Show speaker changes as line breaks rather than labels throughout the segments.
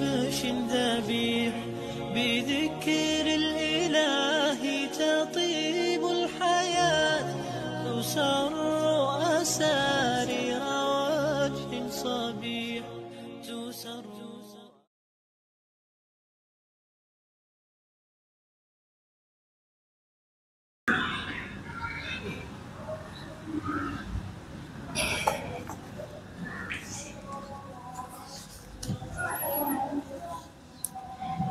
كبش ذبيح بذكر الإله تطيب الحياة تسر أسارير وجه صبيح تسر.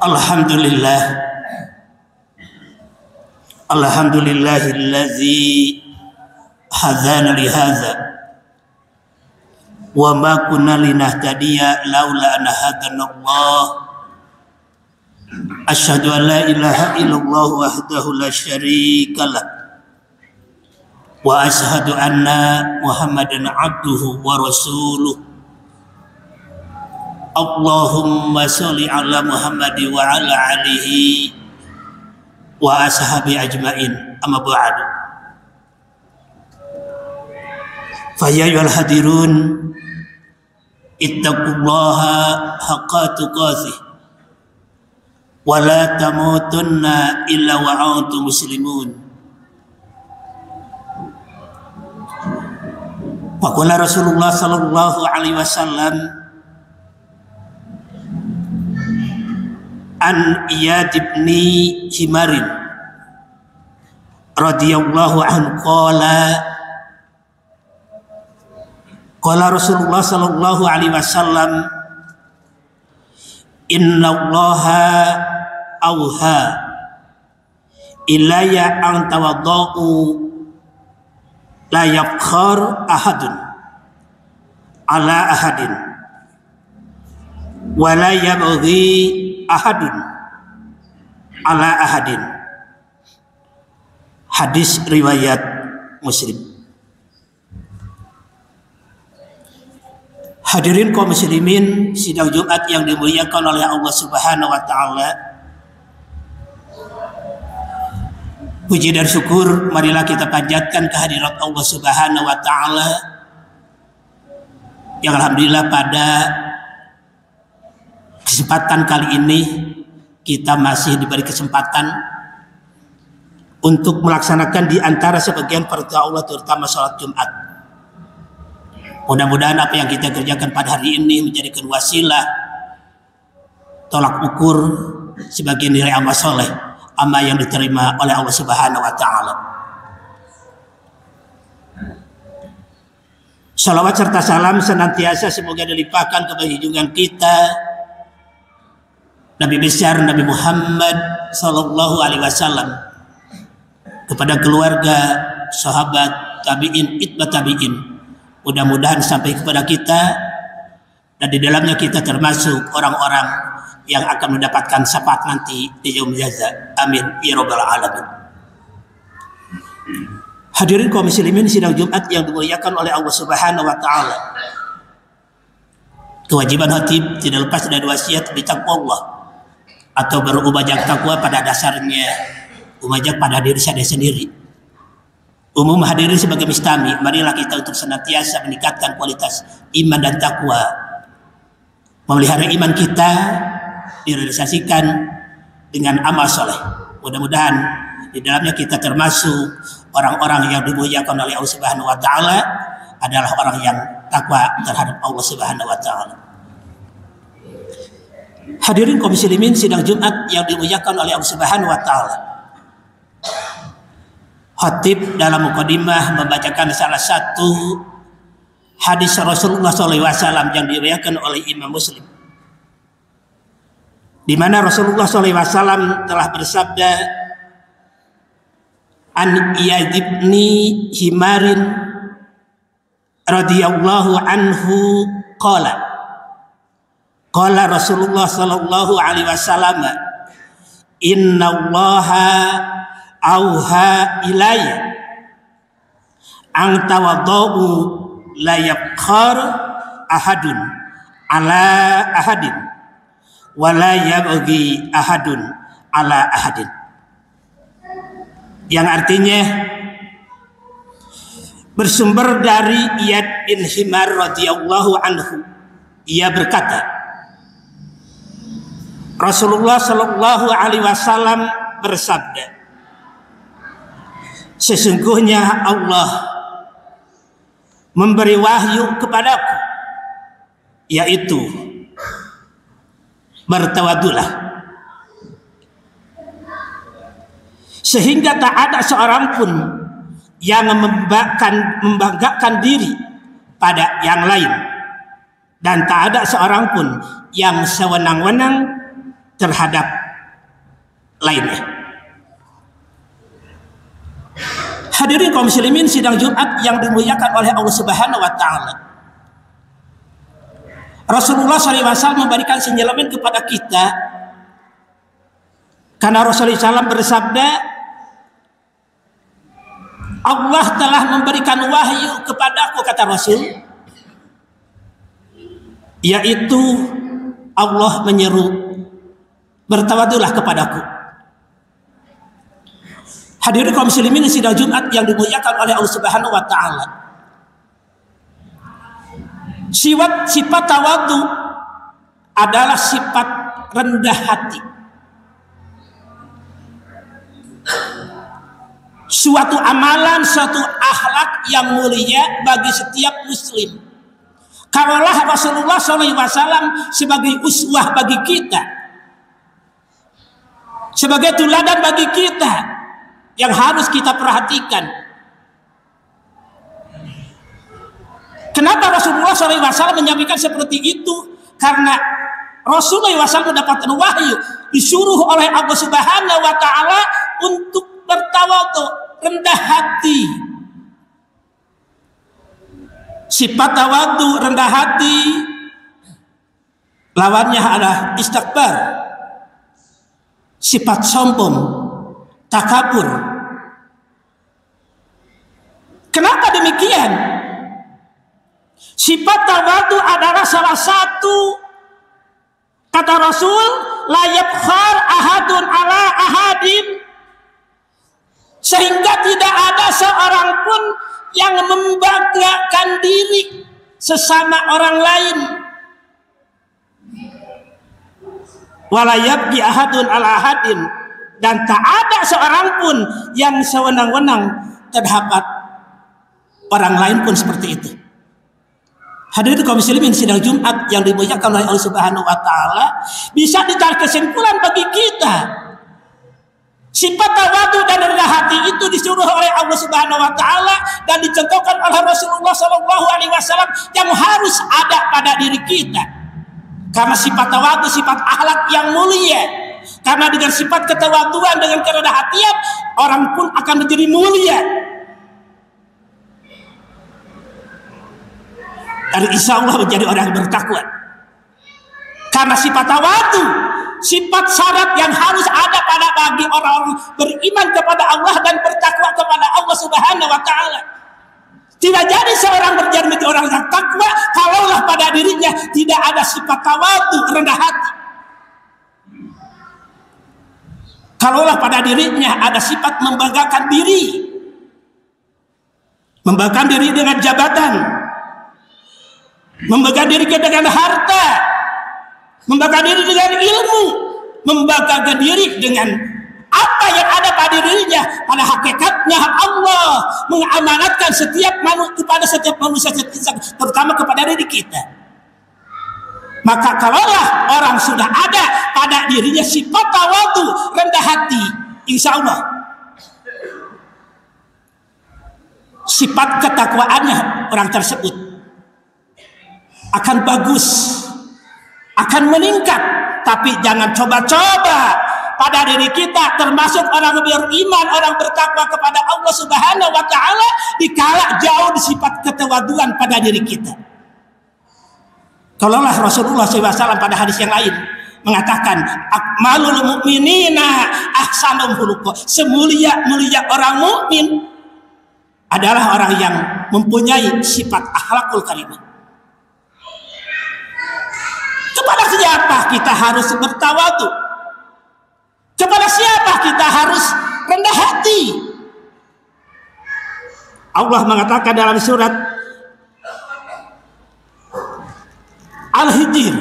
Alhamdulillah, alhamdulillahillazi hadana lihadza wa ma kunna linahtadiya laula an hadanallah. Asyhadu an la ilaha illallah wahdahu la syarikalah wa asyhadu anna Muhammadan abduhu wa rasuluh. Allahumma sholli ala Muhammad wa ala alihi wa ashabi ajmain. Amma ba'd. Fa ya ayyuhal hadirun ittaqullaha haqqa tuqatih wa la tamutunna illa wa antum muslimun. Wa qala Rasulullah sallallahu alaihi wasallam an Iyad ibn Himarin radhiyallahu anhu qala Rasulullah sallallahu alaihi wasallam innallaha auha ilayya an tawaddau la yafkhar ahadun ala ahadin wa la yabghi ahadun ala ahadin. Hadis riwayat Muslim. Hadirin kaum muslimin sidang Jumat yang dimuliakan oleh Allah Subhanahu wa taala. Puji dan syukur marilah kita panjatkan kehadirat Allah Subhanahu wa taala yang alhamdulillah pada kesempatan kali ini kita masih diberi kesempatan untuk melaksanakan di antara sebagian perintah Allah terutama sholat Jumat. Mudah-mudahan apa yang kita kerjakan pada hari ini menjadikan wasilah tolak ukur sebagian nilai amal soleh, amal yang diterima oleh Allah Subhanahu wa taala. Salawat serta salam senantiasa semoga dilimpahkan kepada junjungan kita Nabi besar Nabi Muhammad sallallahu alaihi wasallam, kepada keluarga, sahabat, tabi'in, itba tabi'in. Mudah-mudahan sampai kepada kita dan di dalamnya kita termasuk orang-orang yang akan mendapatkan syafaat nanti di yaumul jaza. Amin ya rabbal alamin. Hadirin kaum muslimin sidang Jumat yang dimuliakan oleh Allah Subhanahu wa taala. Kewajiban khatib tidak lepas dari wasiat bertakwa Allah atau berubajak takwa pada dasarnya ubajak pada diri saya sendiri. Umum hadirin sebagai mustami, marilah kita untuk senantiasa meningkatkan kualitas iman dan takwa, memelihara iman kita direalisasikan dengan amal soleh. Mudah-mudahan di dalamnya kita termasuk orang-orang yang dimuliakan oleh Allah Subhanahu wa taala, adalah orang yang takwa terhadap Allah Subhanahu wa taala. Hadirin kaum muslimin sidang Jumat yang dimuliakan oleh Allah Subhanahu wa taala. Khatib dalam mukadimah membacakan salah satu hadis Rasulullah SAW yang diriwayatkan oleh Imam Muslim, di mana Rasulullah SAW telah bersabda, an Iyad ibn Himarin radhiyallahu anhu qala Rasulullah sallallahu alaihi wasallam innallaha auha ilayya an tawaddau la yafkhar ahadun ala ahadin wa la yabghi ahadun ala ahadin, yang artinya bersumber dari Iyad bin Himar radhiyallahu anhu. Ia berkata, Rasulullah Shallallahu Alaihi Wasallam bersabda, sesungguhnya Allah memberi wahyu kepadaku, yaitu bertawadulah, sehingga tak ada seorang pun yang membanggakan diri pada yang lain, dan tak ada seorang pun yang sewenang-wenang terhadap lainnya. Hadirin kaum muslimin sidang Jumat yang dimuliakan oleh Allah Subhanahu wa taala. Rasulullah SAW memberikan sinyalemen kepada kita karena Rasulullah SAW bersabda, Allah telah memberikan wahyu kepadaku, kata Rasul, yaitu Allah menyeru, bertawadulah kepadaku. Hadirin kaum muslimin sidang Jumat yang dimuliakan oleh Allah Subhanahu wa taala. Sifat tawadu adalah sifat rendah hati. Suatu amalan, suatu akhlak yang mulia bagi setiap muslim. Kalaulah Rasulullah SAW sebagai uswah bagi kita, sebagai teladan bagi kita yang harus kita perhatikan. Kenapa Rasulullah SAW menyampaikan seperti itu? Karena Rasulullah SAW mendapatkan wahyu, disuruh oleh Allah Subhanahu wa taala untuk bertawadhu, rendah hati. Sifat tawadhu, rendah hati, lawannya adalah istikbar, sifat sombong, takabur. Kenapa demikian? Sifat tawadhu adalah salah satu, kata Rasul, la yabkhar ahadun ala ahadin, sehingga tidak ada seorang pun yang membanggakan diri sesama orang lain. Wala yabghi ahadun ala ahadin, dan tak ada seorang pun yang sewenang-wenang terhadap orang lain pun seperti itu. Hadirin kaum muslimin sidang Jumat yang dimuliakan oleh Allah Subhanahu wa taala, bisa ditarik kesimpulan bagi kita, sifat tawadhu dan rendah hati itu disuruh oleh Allah Subhanahu wa taala dan dicontohkan oleh Rasulullah Shallallahu Alaihi Wasallam yang harus ada pada diri kita. Karena sifat tawadhu sifat akhlak yang mulia. Karena dengan sifat ketawaduan, dengan kerendahan hatian, orang pun akan menjadi mulia. Dan insya Allah menjadi orang yang bertakwa. Karena sifat tawadhu, sifat syarat yang harus ada pada bagi orang-orang beriman kepada Allah dan bertakwa kepada Allah Subhanahu wa taala. Tidak jadi seorang menjadi orang yang takwa kalaulah pada dirinya tidak ada sifat tawadhu, rendah hati. Kalaulah pada dirinya ada sifat membanggakan diri, membanggakan diri dengan jabatan, membanggakan diri dengan harta, membanggakan diri dengan ilmu, membanggakan diri dengan apa yang ada pada dirinya. Pada hakikatnya Allah mengamanatkan kepada setiap manusia, terutama kepada diri kita. Maka kalaulah orang sudah ada pada dirinya sifat tawadhu, rendah hati, insya Allah sifat ketakwaannya orang tersebut akan bagus, akan meningkat. Tapi jangan coba-coba pada diri kita, termasuk orang beriman, orang bertakwa kepada Allah Subhanahu wa taala, dikala jauh di sifat ketawaduan pada diri kita. Kalaulah Rasulullah SAW pada hadis yang lain mengatakan, akmalul mu'minina ahsanum khuluqa, semulia-mulia orang mukmin adalah orang yang mempunyai sifat akhlakul karimah. Kepada siapa kita harus bertawadhu? Kepada siapa kita harus rendah hati? Allah mengatakan dalam surat Al-Hijr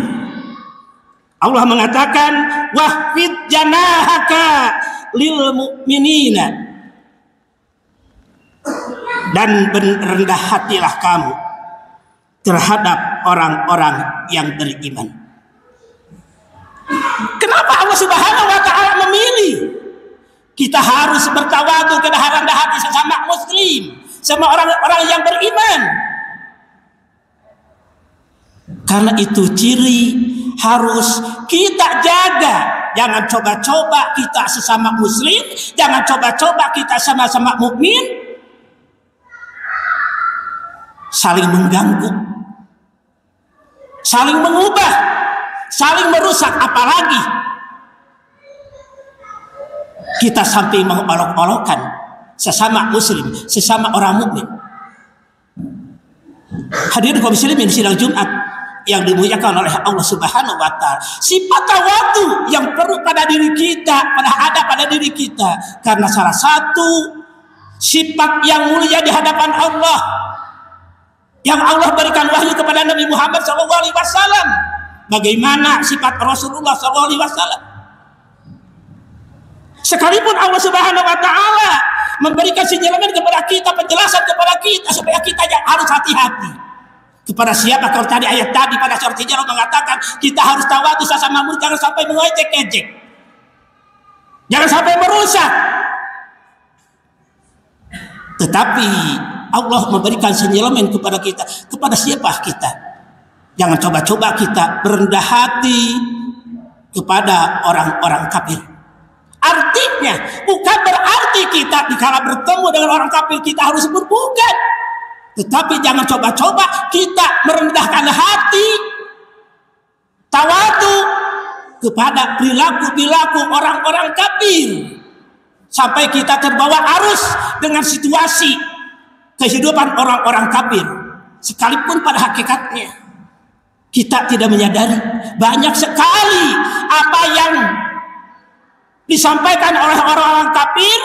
Allah mengatakan wahfid janahaka lil mu'minina, dan rendah hatilah kamu terhadap orang-orang yang beriman. Kenapa Allah Subhanahu wa taala memilih kita harus bertawadu, kita rendah hati sesama muslim, sama orang-orang yang beriman? Karena itu ciri harus kita jaga. Jangan coba-coba kita sesama muslim, jangan coba-coba kita sama-sama mukmin saling mengganggu, saling mengubah, saling merusak, apalagi kita sampai mengolok-olokkan sesama muslim, sesama orang mukmin. Hadirin kaum muslimin sidang Jumat yang dimuliakan oleh Allah Subhanahu wa taala, sifat tawadu yang perlu pada diri kita, ada pada diri kita, karena salah satu sifat yang mulia di hadapan Allah yang Allah berikan wahyu kepada Nabi Muhammad SAW. Bagaimana sifat Rasulullah SAW? Sekalipun Allah Subhanahu wa taala memberikan sinyalemen kepada kita, penjelasan kepada kita supaya kita harus hati-hati. Kepada siapa? Kalau tadi ayat tadi pada surat Hijrah mengatakan kita harus tawadu sesama muslim, jangan sampai mengejek-ejek, jangan sampai merusak. Tetapi Allah memberikan sinyalemen kepada kita, kepada siapa kita? Jangan coba-coba kita berendah hati kepada orang-orang kafir. Artinya bukan berarti kita dikala bertemu dengan orang kafir kita harus berbukan. Tetapi jangan coba-coba kita merendahkan hati, tawadu kepada perilaku-perilaku orang-orang kafir, sampai kita terbawa arus dengan situasi kehidupan orang-orang kafir, sekalipun pada hakikatnya kita tidak menyadari banyak sekali apa yang disampaikan oleh orang-orang kafir,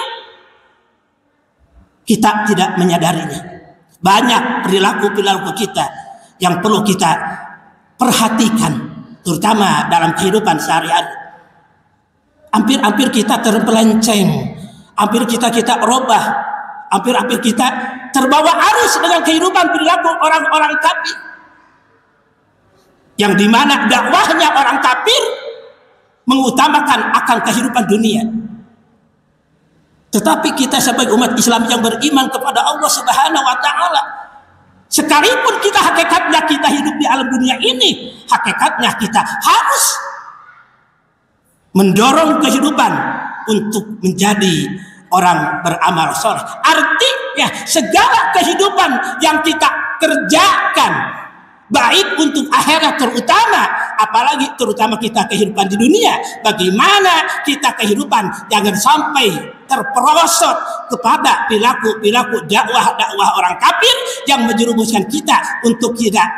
kita tidak menyadarinya. Banyak perilaku-perilaku kita yang perlu kita perhatikan, terutama dalam kehidupan sehari-hari. Hampir-hampir kita terpelenceng, hampir kita robah, hampir kita terbawa arus dengan kehidupan perilaku orang-orang kafir, yang dimana dakwahnya orang kafir mengutamakan akan kehidupan dunia. Tetapi kita sebagai umat Islam yang beriman kepada Allah Subhanahu wa taala, sekalipun kita hakikatnya kita hidup di alam dunia ini, hakikatnya kita harus mendorong kehidupan untuk menjadi orang beramal soleh. Artinya segala kehidupan yang kita kerjakan baik untuk akhirat terutama, apalagi terutama kita kehidupan di dunia, bagaimana kita kehidupan jangan sampai terperosot kepada perilaku dakwah orang kafir yang menjerumuskan kita untuk tidak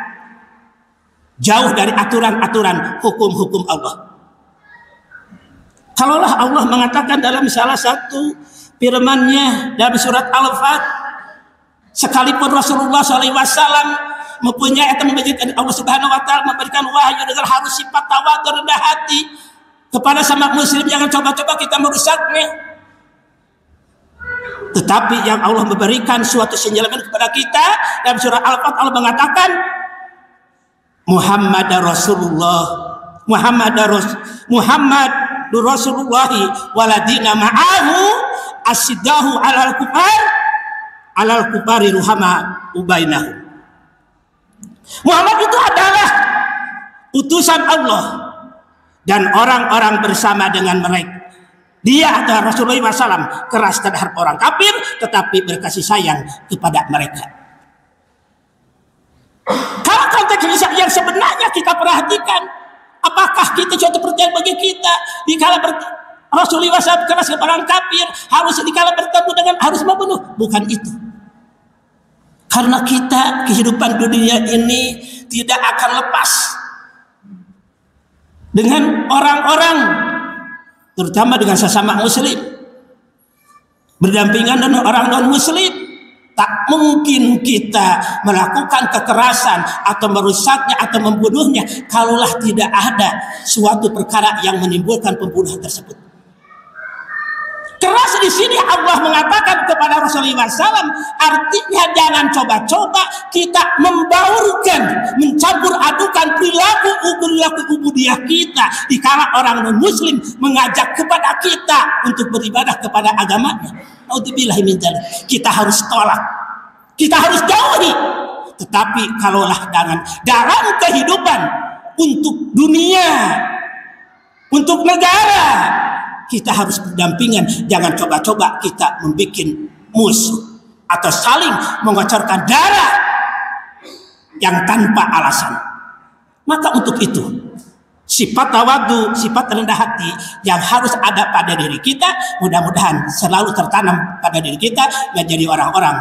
jauh dari aturan-aturan hukum-hukum Allah. Kalaulah Allah mengatakan dalam salah satu firman-Nya dalam surat Al-Fat, sekalipun Rasulullah SAW mempunyai atau memberikan Allah Subhanahu wa taala memberikan wahyu dengan harus sifat tawadu, rendah hati kepada sama muslim, jangan coba-coba kita merusaknya. Tetapi yang Allah memberikan suatu sinyalemen kepada kita dalam surah Al-Fat, Allah mengatakan Muhammad Rasulullah waladina ma'ahu asiddahu alal kufari ruhama ubainahu. Muhammad itu adalah utusan Allah dan orang-orang bersama dengan mereka. Dia adalah Rasulullah SAW, keras terhadap orang kafir tetapi berkasih sayang kepada mereka. Kalau konteks yang sebenarnya kita perhatikan, apakah kita suatu percaya bagi kita dikala Rasulullah SAW keras kepada orang kafir harus dikala bertemu dengan harus membunuh? Bukan itu. Karena kita kehidupan dunia ini tidak akan lepas dengan orang-orang, terutama dengan sesama muslim, berdampingan dengan orang non muslim. Tak mungkin kita melakukan kekerasan atau merusaknya atau membunuhnya kalaulah tidak ada suatu perkara yang menimbulkan pembunuhan tersebut. Keras di sini Allah mengatakan kepada Rasulullah SAW, artinya jangan coba-coba kita membaurkan, mencampur adukan perilaku ubudiyah kita dikala orang non-muslim mengajak kepada kita untuk beribadah kepada agamanya. Naudzubillahi min dzalik. Kita harus tolak, kita harus jauhi. Tetapi kalaulah dalam kehidupan untuk dunia, untuk negara, kita harus berdampingan. Jangan coba-coba kita membuat musuh atau saling mengocorkan darah yang tanpa alasan. Maka untuk itu sifat tawadu, sifat rendah hati yang harus ada pada diri kita, mudah-mudahan selalu tertanam pada diri kita menjadi orang-orang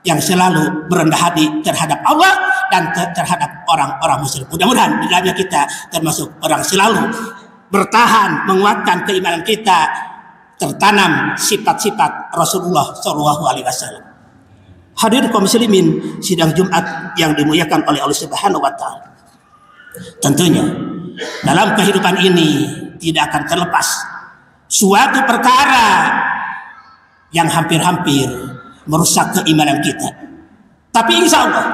yang selalu berendah hati terhadap Allah dan terhadap orang-orang muslim. Mudah-mudahan di dalamnya kita termasuk orang selalu bertahan, menguatkan keimanan kita, tertanam sifat-sifat Rasulullah SAW. Hadirin kaum muslimin, sidang Jumat yang dimuliakan oleh Allah Subhanahu wa taala. Tentunya dalam kehidupan ini tidak akan terlepas suatu perkara yang hampir-hampir merusak keimanan kita. Tapi insya Allah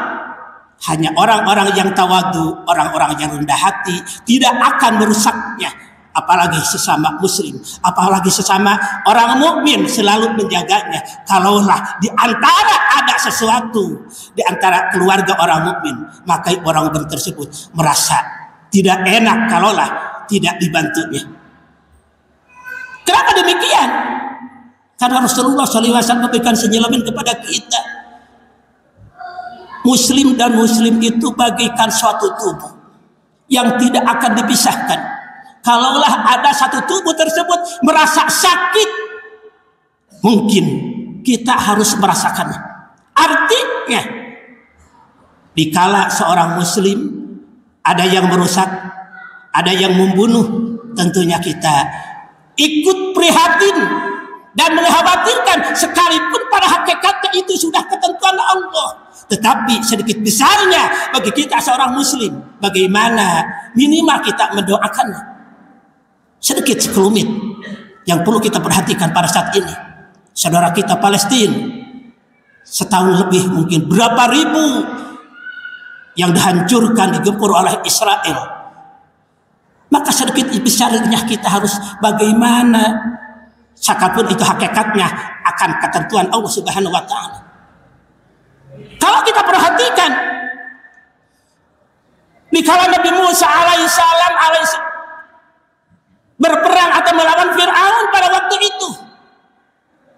hanya orang-orang yang tawadu, orang-orang yang rendah hati tidak akan merusaknya. Apalagi sesama muslim, apalagi sesama orang mukmin selalu menjaganya. Kalaulah di antara ada sesuatu di antara keluarga orang mukmin, maka orang tersebut merasa tidak enak kalaulah tidak dibantunya. Kenapa demikian? Karena Rasulullah SAW memberikan sinyalemen kepada kita. Muslim dan muslim itu bagaikan suatu tubuh yang tidak akan dipisahkan. Kalaulah ada satu tubuh tersebut merasa sakit, mungkin kita harus merasakannya. Artinya, dikala seorang muslim ada yang merusak, ada yang membunuh, tentunya kita ikut prihatin dan mengkhawatirkan, sekalipun pada hakikatnya itu sudah ketentuan Allah. Tetapi sedikit besarnya bagi kita seorang muslim, bagaimana minimal kita mendoakannya. Sedikit sekelumit yang perlu kita perhatikan pada saat ini. Saudara kita Palestina, setahun lebih mungkin berapa ribu yang dihancurkan, digempur oleh Israel. Maka sedikit besarnya kita harus bagaimana, sekalipun itu hakikatnya akan ketentuan Allah Subhanahu wa taala. Kalau kita perhatikan dikala Nabi Musa alaihissalam berperang atau melawan Fir'aun pada waktu itu,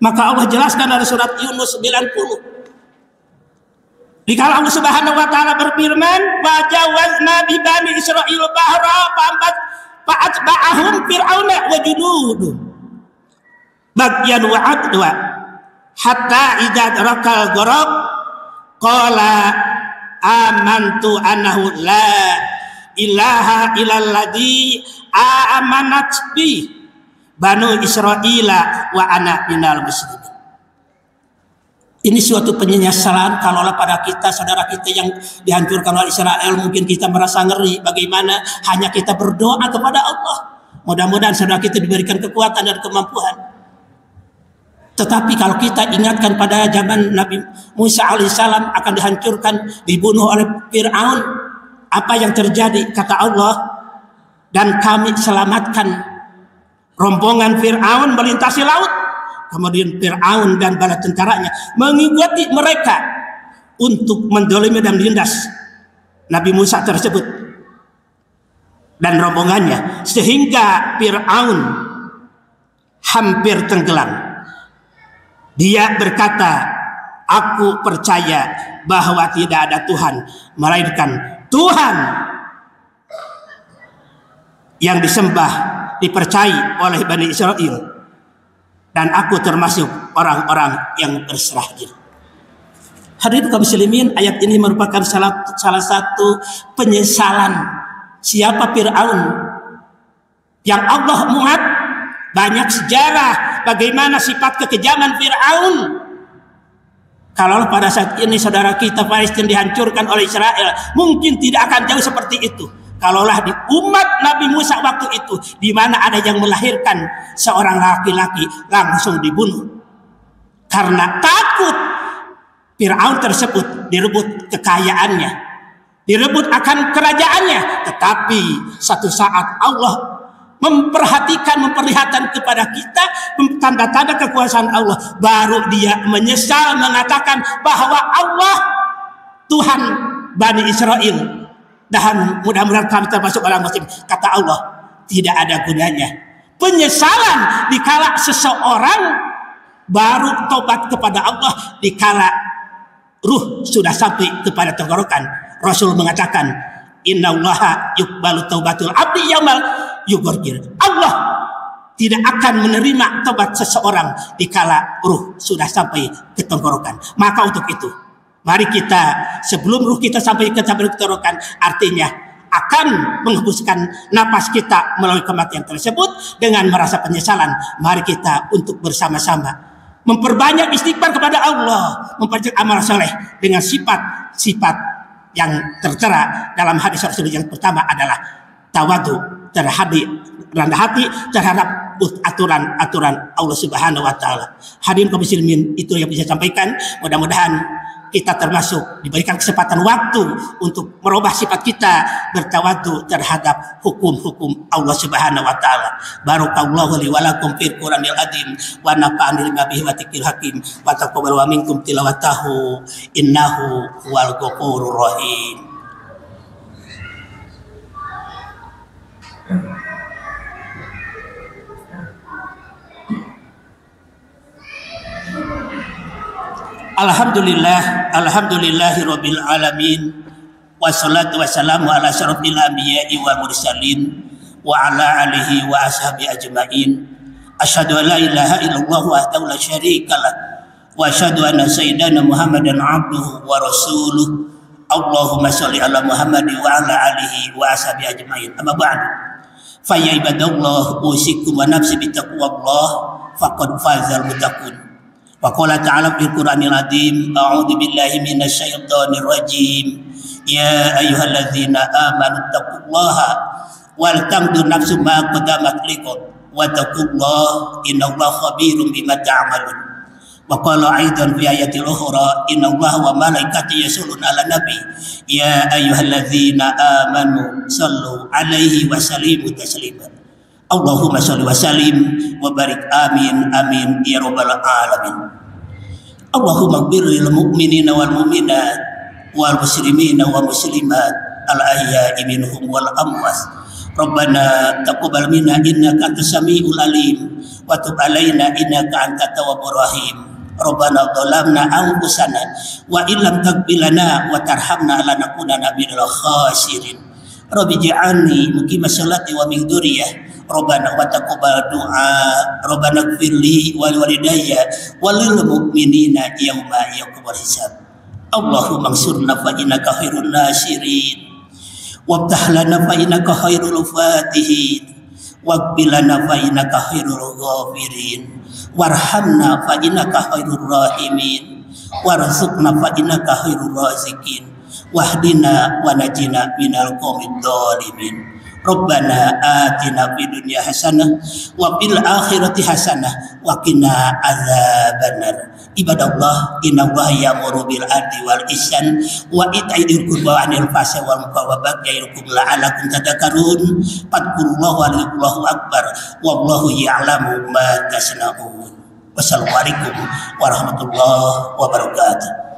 maka Allah jelaskan dari surat Yunus 90. Dikala Allah Subhanahu wa taala berfirman, "Wa jawazna bi bani Israil bahra fa'atba'ahum fir'auna wa junuduhu bagyan wa adwa hatta idza darakal gharaq qala amantu annahu la ilaha illalladzi amanat bi banu Israila wa ana minal muslimin." Ini suatu penyesalan kalaulah pada kita, saudara kita yang dihancurkan oleh Israel, mungkin kita merasa ngeri. Bagaimana hanya kita berdoa kepada Allah. Mudah-mudahan saudara kita diberikan kekuatan dan kemampuan. Tetapi kalau kita ingatkan pada zaman Nabi Musa alaihissalam akan dihancurkan, dibunuh oleh Fir'aun, apa yang terjadi? Kata Allah, dan kami selamatkan rombongan Fir'aun melintasi laut. Kemudian Fir'aun dan bala tentaranya mengikuti mereka untuk mendolimi dan menindas Nabi Musa tersebut dan rombongannya, sehingga Fir'aun hampir tenggelam. Dia berkata, "Aku percaya bahwa tidak ada Tuhan melainkan Tuhan yang disembah, dipercayai oleh Bani Israel. Dan aku termasuk orang-orang yang berserah diri." Hadirin kaum muslimin, ayat ini merupakan salah satu penyesalan siapa Fir'aun yang Allah muat. Banyak sejarah bagaimana sifat kekejaman Fir'aun. Kalau pada saat ini saudara kita Palestina dihancurkan oleh Israel, mungkin tidak akan jauh seperti itu. Kalaulah di umat Nabi Musa waktu itu, di mana ada yang melahirkan seorang laki-laki langsung dibunuh. Karena takut Fir'aun tersebut direbut kekayaannya, direbut akan kerajaannya. Tetapi satu saat Allah memperlihatkan kepada kita tanda-tanda kekuasaan Allah, baru dia menyesal mengatakan bahwa Allah Tuhan Bani Israel, dan mudah-mudahan kami termasuk orang muslim. Kata Allah, tidak ada gunanya penyesalan dikala seseorang baru tobat kepada Allah, dikala ruh sudah sampai kepada tenggorokan. Rasul mengatakan, innallaha yuqbalu taubatul abdi yamal yugorgir. Allah tidak akan menerima tobat seseorang dikala ruh sudah sampai ke tenggorokan. Maka untuk itu, mari kita sebelum ruh kita sampai ke tenggorokan, artinya akan menghembuskan napas kita melalui kematian tersebut dengan merasa penyesalan. Mari kita untuk bersama-sama memperbanyak istighfar kepada Allah, memperbanyak amal soleh dengan sifat-sifat yang tertera dalam hadis Rasul. Yang pertama adalah tawadu, rendah hati terhadap aturan-aturan Allah Subhanahu wa taala. Hadirin kaum muslimin, itu yang bisa sampaikan. Mudah-mudahan kita termasuk diberikan kesempatan waktu untuk merubah sifat kita bertawadu terhadap hukum-hukum Allah Subhanahu wa taala. Barakallahu li wa lakum fil Qur'anil azim wa nafa'ani bima bihi wa dzikril hakim wa taqabbal wa minkum tilawatahu innahu huwal ghafurur rahim. Alhamdulillahirabbil alamin, wassalatu wassalamu ala asyrofil anbiya'i wal mursalin wa ala alihi wa ashabi ajmain. Asyhadu an la ilaha illallah wahdahu la syarikalah wa asyhadu anna sayyidana Muhammadan abduhu wa rasuluh. Allahumma shalli ala Muhammad wa ala alihi wa ashabi ajmain. Amma ba'du. Fa ya ibadallah, usikum wa nafsi bittaqwallah faqad fazal muttaqun. Wa qala ta'ala fil Qur'anil azim, a'udzu billahi minasy syaithanir rajim. Ya ayyuhalladzina amanu taqullaha wal tanzur nafsum ma qaddamat liqad wa taqullaha innallaha khabirum bima ta'malun. Wa qala aidan fi ayatil ukhra, innallaha wa malaikatahu yusholluna 'alan nabi ya ayyuhalladzina amanu shallu 'alaihi wa sallimu taslima. Allahumma shalli wa sallim wa barik, amin amin ya rabbal alamin. Allahumma ighfir lil mu'minina wal mu'minat wal muslimina wal muslimat al ahya'i minhum wal amwat. Rabbana taqabbal minna innaka antas samiul alim wa tub alaina innaka antat tawwabur rahim. Rabbana dhalamna anfusana wa illam taghfir lana wa tarhamna lanakunanna minal khasirin. Rabbi ij'alni muqimas sholati wa min dzurriyyah. Rabbana wa taqabbal du'a. Rabbana ighfirli wa liwalidayya wa lil mu'minina yauma yaqumul hisab. Allahumma ansurna fa innaka khairun nasirin wabtah lana fa innaka khairul fatihin waghfir lana fa innaka khairul ghafirin warhamna fa innaka khairur rahimin warzuqna fa innaka khairur raziqin wahdina wa najina minal qaumid dhalimin. Rabbana atina fid dunya hasanah wa fil akhirati hasanah wa qina adzabannar. Ibadallah, innallaha ya'muru bil adli wal ihsan wa ita'i dzil qurba wa 'anil fahsya'i wal munkari wa baghi ya'idukum la'allakum tadhakkarun. Fadhkurullaha Allahu akbar wallahu ya'lamu ma tasna'un. Wassalamualaikum warahmatullahi wabarakatuh.